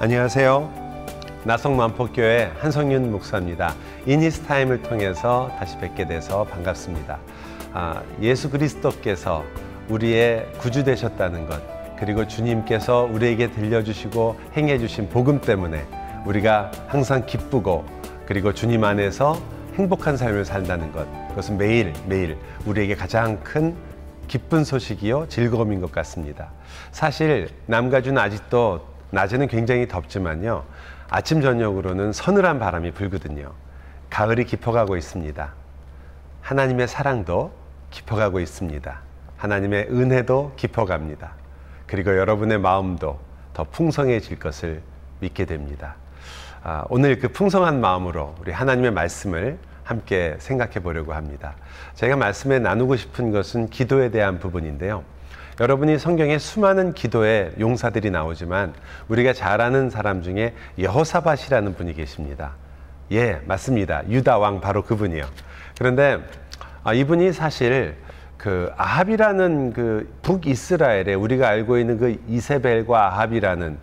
안녕하세요. 나성만폭교회 한성윤 목사입니다. 인히스타임을 통해서 다시 뵙게 돼서 반갑습니다. 예수 그리스도께서 우리의 구주 되셨다는 것, 그리고 주님께서 우리에게 들려주시고 행해주신 복음 때문에 우리가 항상 기쁘고, 그리고 주님 안에서 행복한 삶을 산다는 것, 그것은 매일매일 우리에게 가장 큰 기쁜 소식이요 즐거움인 것 같습니다. 사실 남가주는 아직도 낮에는 굉장히 덥지만요, 아침 저녁으로는 서늘한 바람이 불거든요. 가을이 깊어가고 있습니다. 하나님의 사랑도 깊어가고 있습니다. 하나님의 은혜도 깊어갑니다. 그리고 여러분의 마음도 더 풍성해질 것을 믿게 됩니다. 오늘 그 풍성한 마음으로 우리 하나님의 말씀을 함께 생각해 보려고 합니다. 제가 말씀에 나누고 싶은 것은 기도에 대한 부분인데요. 여러분이 성경에 수많은 기도의 용사들이 나오지만 우리가 잘 아는 사람 중에 여호사밧이라는 분이 계십니다. 예, 맞습니다. 유다 왕 바로 그분이요. 그런데 이분이 사실 그 아합이라는 그 북이스라엘에 우리가 알고 있는 그 이세벨과 아합이라는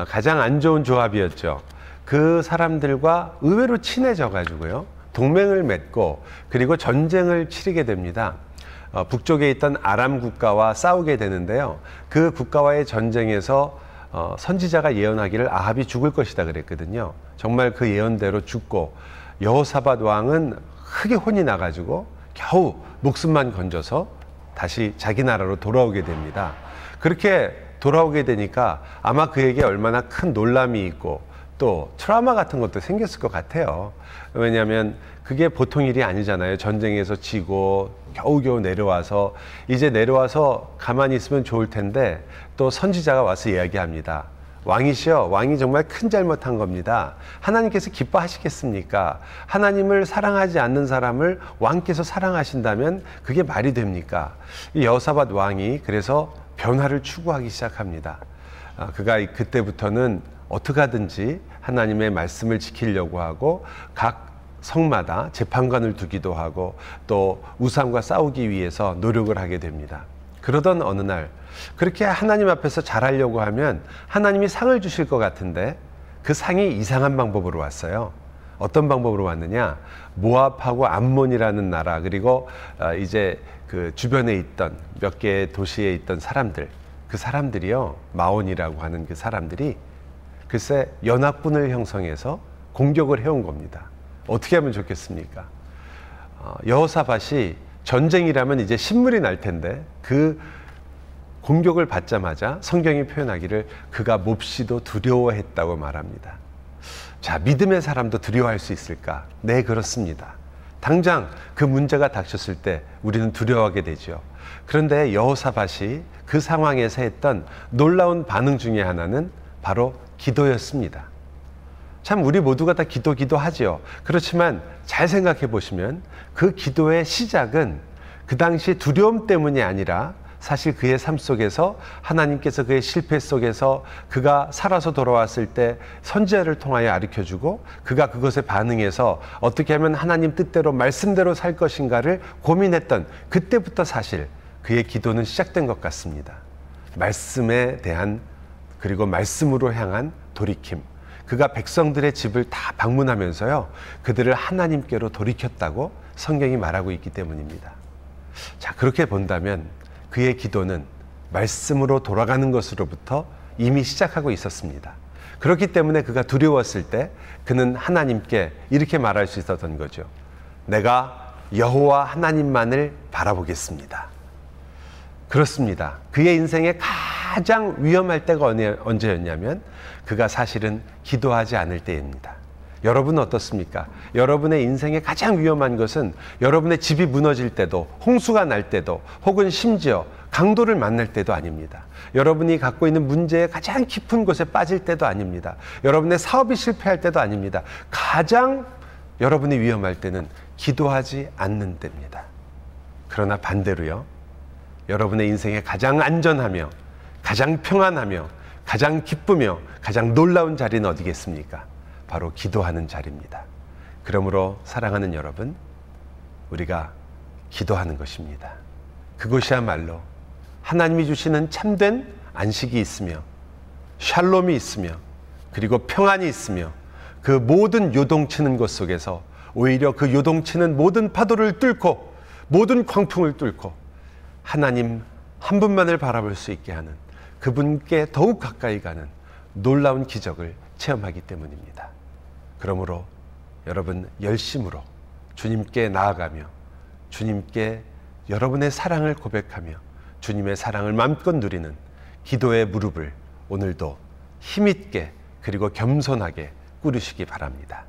가장 안 좋은 조합이었죠. 그 사람들과 의외로 친해져 가지고요, 동맹을 맺고 그리고 전쟁을 치르게 됩니다. 북쪽에 있던 아람 국가와 싸우게 되는데요, 그 국가와의 전쟁에서 선지자가 예언하기를 아합이 죽을 것이다 그랬거든요. 정말 그 예언대로 죽고 여호사밧 왕은 크게 혼이 나가지고 겨우 목숨만 건져서 다시 자기 나라로 돌아오게 됩니다. 그렇게 돌아오게 되니까 아마 그에게 얼마나 큰 놀람이 있고 또 트라우마 같은 것도 생겼을 것 같아요. 왜냐하면 그게 보통 일이 아니잖아요. 전쟁에서 지고 겨우겨우 내려와서, 이제 내려와서 가만히 있으면 좋을 텐데 또 선지자가 와서 이야기합니다. 왕이시여, 왕이 정말 큰 잘못한 겁니다. 하나님께서 기뻐하시겠습니까? 하나님을 사랑하지 않는 사람을 왕께서 사랑하신다면 그게 말이 됩니까? 이 여호사밧 왕이 그래서 변화를 추구하기 시작합니다. 그가 그때부터는 어떻게 하든지 하나님의 말씀을 지키려고 하고 각 성마다 재판관을 두기도 하고 또 우상과 싸우기 위해서 노력을 하게 됩니다. 그러던 어느 날 그렇게 하나님 앞에서 잘하려고 하면 하나님이 상을 주실 것 같은데 그 상이 이상한 방법으로 왔어요. 어떤 방법으로 왔느냐? 모압하고 암몬이라는 나라, 그리고 이제 그 주변에 있던 몇 개의 도시에 있던 사람들, 그 사람들이요, 마온이라고 하는 그 사람들이 글쎄 연합군을 형성해서 공격을 해온 겁니다. 어떻게 하면 좋겠습니까? 여호사밧이 전쟁이라면 이제 신물이 날 텐데 그 공격을 받자마자 성경이 표현하기를 그가 몹시도 두려워했다고 말합니다. 자, 믿음의 사람도 두려워할 수 있을까? 네, 그렇습니다. 당장 그 문제가 닥쳤을 때 우리는 두려워하게 되죠. 그런데 여호사밧이 그 상황에서 했던 놀라운 반응 중에 하나는 바로 기도였습니다. 참 우리 모두가 다 기도하지요. 그렇지만 잘 생각해 보시면 그 기도의 시작은 그 당시 두려움 때문이 아니라 사실 그의 삶 속에서 하나님께서 그의 실패 속에서 그가 살아서 돌아왔을 때 선지자를 통하여 가르쳐주고 그가 그것에 반응해서 어떻게 하면 하나님 뜻대로 말씀대로 살 것인가를 고민했던 그때부터 사실 그의 기도는 시작된 것 같습니다. 말씀에 대한, 그리고 말씀으로 향한 돌이킴. 그가 백성들의 집을 다 방문하면서요, 그들을 하나님께로 돌이켰다고 성경이 말하고 있기 때문입니다. 자, 그렇게 본다면 그의 기도는 말씀으로 돌아가는 것으로부터 이미 시작하고 있었습니다. 그렇기 때문에 그가 두려웠을 때 그는 하나님께 이렇게 말할 수 있었던 거죠. 내가 여호와 하나님만을 바라보겠습니다. 그렇습니다. 그의 인생의 가장 위험할 때가 언제였냐면 그가 사실은 기도하지 않을 때입니다. 여러분은 어떻습니까? 여러분의 인생의 가장 위험한 것은 여러분의 집이 무너질 때도, 홍수가 날 때도, 혹은 심지어 강도를 만날 때도 아닙니다. 여러분이 갖고 있는 문제의 가장 깊은 곳에 빠질 때도 아닙니다. 여러분의 사업이 실패할 때도 아닙니다. 가장 여러분이 위험할 때는 기도하지 않는 때입니다. 그러나 반대로요, 여러분의 인생에 가장 안전하며 가장 평안하며 가장 기쁘며 가장 놀라운 자리는 어디겠습니까? 바로 기도하는 자리입니다. 그러므로 사랑하는 여러분, 우리가 기도하는 것입니다. 그것이야말로 하나님이 주시는 참된 안식이 있으며 샬롬이 있으며 그리고 평안이 있으며 그 모든 요동치는 곳 속에서 오히려 그 요동치는 모든 파도를 뚫고 모든 광풍을 뚫고 하나님 한 분만을 바라볼 수 있게 하는 그분께 더욱 가까이 가는 놀라운 기적을 체험하기 때문입니다. 그러므로 여러분 열심으로 주님께 나아가며 주님께 여러분의 사랑을 고백하며 주님의 사랑을 마음껏 누리는 기도의 무릎을 오늘도 힘있게 그리고 겸손하게 꾸리시기 바랍니다.